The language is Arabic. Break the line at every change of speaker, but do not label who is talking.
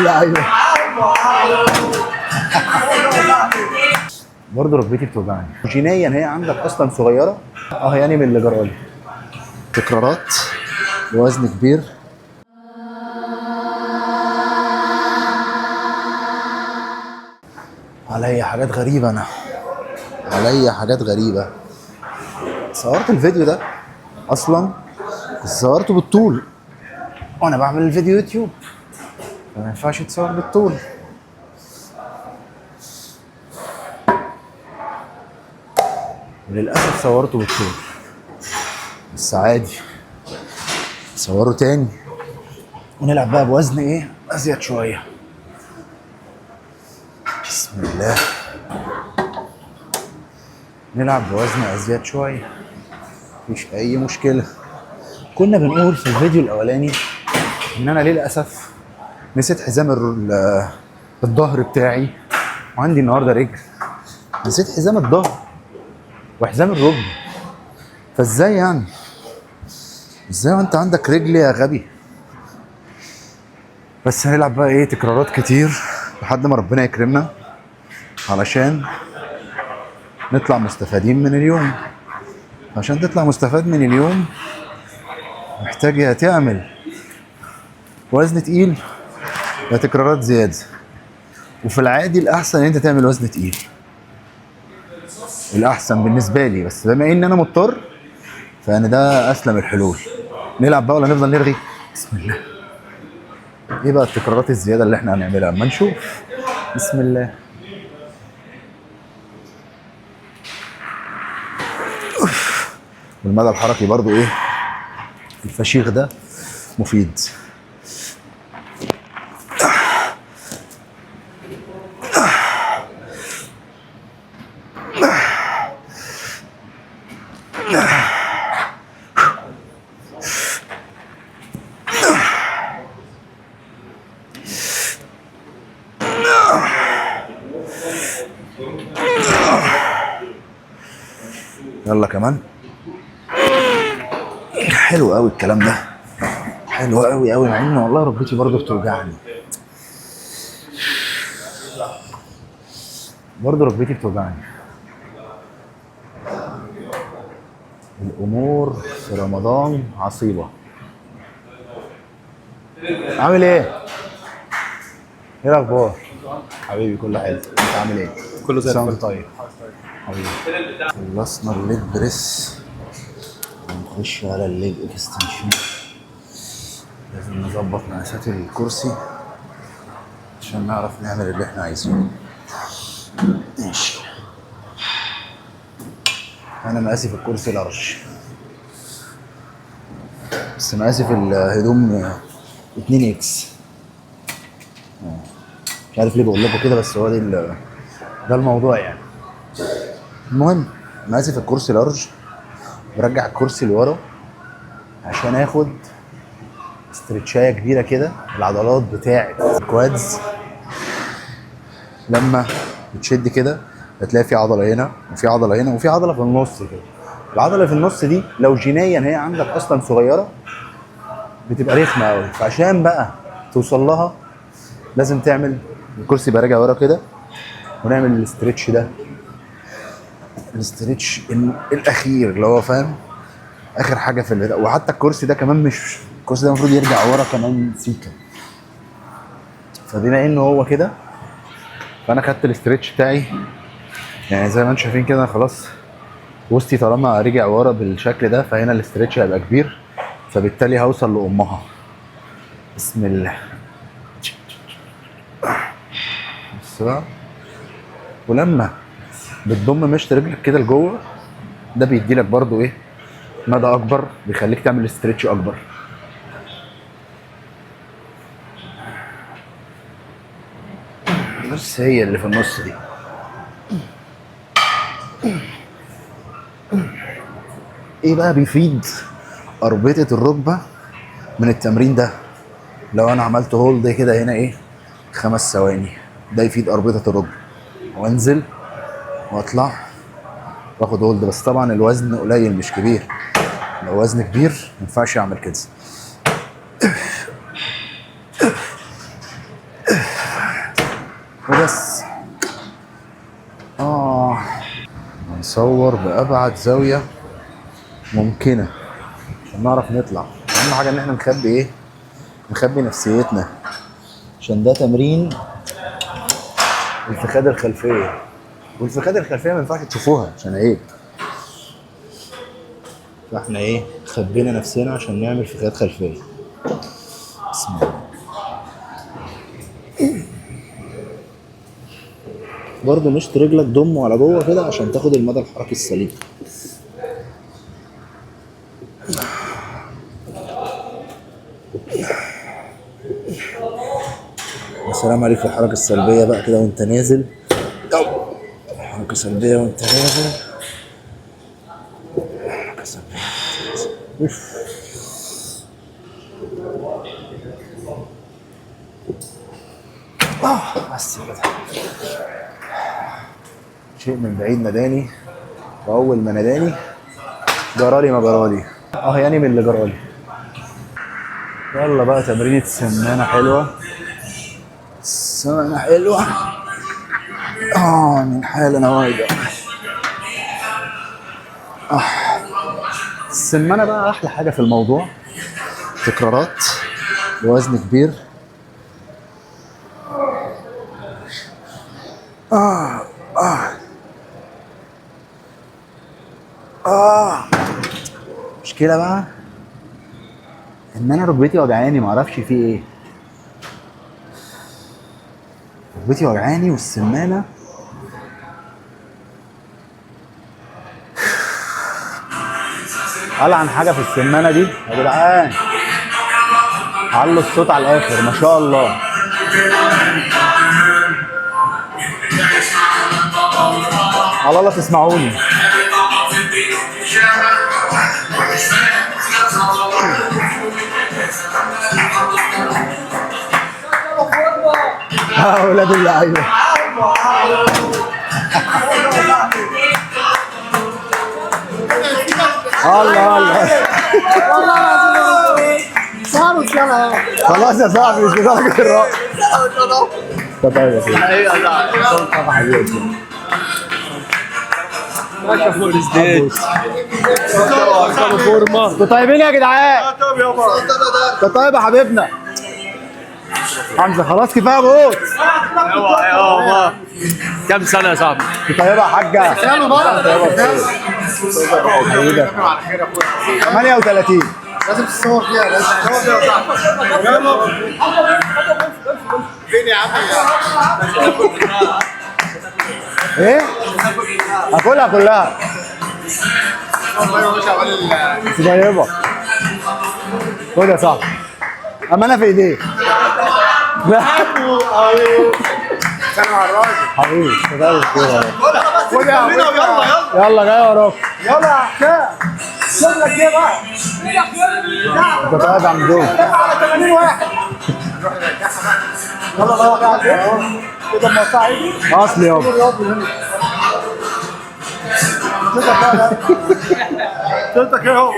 اللعيبه. برضه ركبتي بتوجعني جينيا، هي عندك اصلا صغيره يعني من اللي جرالي تكرارات وزن كبير. عليا حاجات غريبه، انا عليا حاجات غريبه. صورت الفيديو ده اصلا، صورته بالطول وانا بعمل الفيديو يوتيوب، ما ينفعش يتصور بالطول. وللاسف صورته بالطول، بس عادي صوره تاني ونلعب بقى بوزن ايه ازيد شويه. بسم الله، نلعب بوزن ازيد شويه، مفيش اي مشكله. كنا بنقول في الفيديو الاولاني ان انا للاسف نسيت حزام الظهر بتاعي، وعندي النهارده رجل، نسيت حزام الظهر وحزام الركبه. فازاي يعني؟ ازاي وانت عندك رجل يا غبي؟ بس هنلعب بقى ايه تكرارات كتير لحد ما ربنا يكرمنا، علشان نطلع مستفادين من اليوم. عشان تطلع مستفاد من اليوم محتاج يا تعمل وزن تقيل يا تكرارات زياده. وفي العادي الاحسن ان انت تعمل وزن تقيل، الاحسن بالنسبه لي، بس بما ان انا مضطر فانا ده اسلم الحلول. نلعب بقى ولا نفضل نرغي؟ بسم الله. ايه بقى التكرارات الزياده اللي احنا هنعملها اما نشوف؟ بسم الله. والمدى الحركي برضو ايه الفشيخ ده مفيد. يلا كمان. حلو قوي الكلام ده، حلو قوي قوي، مع ان والله ركبتي برضه بتوجعني، برضه ركبتي بتوجعني. الامور في رمضان عصيبه. عامل ايه؟ ايه الاخبار؟ حبيبي كله حلو، انت عامل ايه؟
كله زي الفل.
طيب حبيبي. خلصنا الليج بريس ونخش على الليج اكستنشن. لازم نظبط مقاسات الكرسي عشان نعرف نعمل اللي احنا عايزينه. ماشي، انا مقاسي في الكرسي لارج، بس مقاسي في الهدوم 2 اكس. مش عارف ليه بقول لكم كده، بس هو ده الموضوع يعني. المهم مقاسي في الكرسي لارج، برجع الكرسي لورا عشان اخد استرتشايه كبيره كده. العضلات بتاعه الكوادز لما بتشد كده هتلاقي في عضله هنا وفي عضله هنا وفي عضله في النص كده. العضله في النص دي لو جينيا هي عندك اصلا صغيره بتبقى رخمه قوي، فعشان بقى توصل لها لازم تعمل الكرسي يبقى راجع ورا كده، ونعمل الاسترتش ده، الاسترتش الاخير اللي هو فاهم اخر حاجه في البتاع. وحتى الكرسي ده كمان مش الكرسي ده المفروض يرجع ورا كمان سيكه. فبما انه هو كده فانا خدت الاسترتش بتاعي، يعني زي ما انتم شايفين كده خلاص وسطي طالما رجع ورا بالشكل ده، فهنا الاسترتش هيبقى كبير، فبالتالي هوصل لامها. بسم الله. بص بقى، ولما بتضم مشط رجلك كده لجوه ده بيدي لك برضو ايه مدى اكبر، بيخليك تعمل استرتش اكبر. بس هي اللي في النص دي. ايه بقى بيفيد اربطه الركبه من التمرين ده؟ لو انا عملت هولد كده هنا ايه 5 ثواني، ده يفيد اربطه الركبه، وانزل واطلع واخد هولد. بس طبعا الوزن قليل مش كبير، لو وزن كبير ما ينفعش اعمل كده. وبس. هنصور بأبعد زاوية ممكنة عشان نعرف نطلع. أهم حاجة إن احنا نخبي إيه؟ نخبي نفسيتنا، عشان ده تمرين الفخاد الخلفية، والفخاد الخلفية ما ينفعش تشوفوها عشان عيب. فاحنا ايه؟ خبينا نفسنا عشان نعمل فخاد خلفية. بسم الله. برضه مشط رجلك ضمه على جوه كده عشان تاخد المدى الحركي السليم. السلام عليكم. الحركة السلبية بقى كده وانت نازل. حركة سلبية وانت نازل. حركة سلبية. بس كده. شيء من بعيد ناداني، واول ما ناداني جرالي ما جرالي. يعني من اللي جرالي. يلا بقى تمرينة سمانة حلوة. سمانة حلوة. من حال انا وايد. السمانة بقى احلى حاجة في الموضوع، تكرارات ووزن كبير. مشكلة بقى ان انا ركبتي وجعاني، معرفش في ايه. ركبتي وجعاني والسمانة قال عن حاجة في السمانة دي يا جدعان. علوا الصوت على الاخر ما شاء الله. على الله تسمعوني. اولاد اللعيبه. الله الله. خلاص يا صاحبي مش بدرجة الرأي. طيب يا سيدي. انتوا طيبين يا جدعان؟ انت طيب يا حبيبنا. حمزة خلاص كفايه بوت.
يابا كم سنة يا صاحبي؟
انت طيبه يا حاجة. 38.
لازم تتصور فيها. لازم تتصور فيها. يلا فين يا عم؟
ايه؟ هاكلها كلها. طيبه. خد يا صاحبي. امانه في ايديك. لا
سلام على الراجل
حبيبي.
خد يا عم.
يلا جاي وراك.
يلا يا حسام شغلك ايه بقى؟
انت طيب يا عم دول.
على 80 واحد. يلا بقى قاعد كده ما صاحبي
اصلي يابا.
صوتك ايه هو؟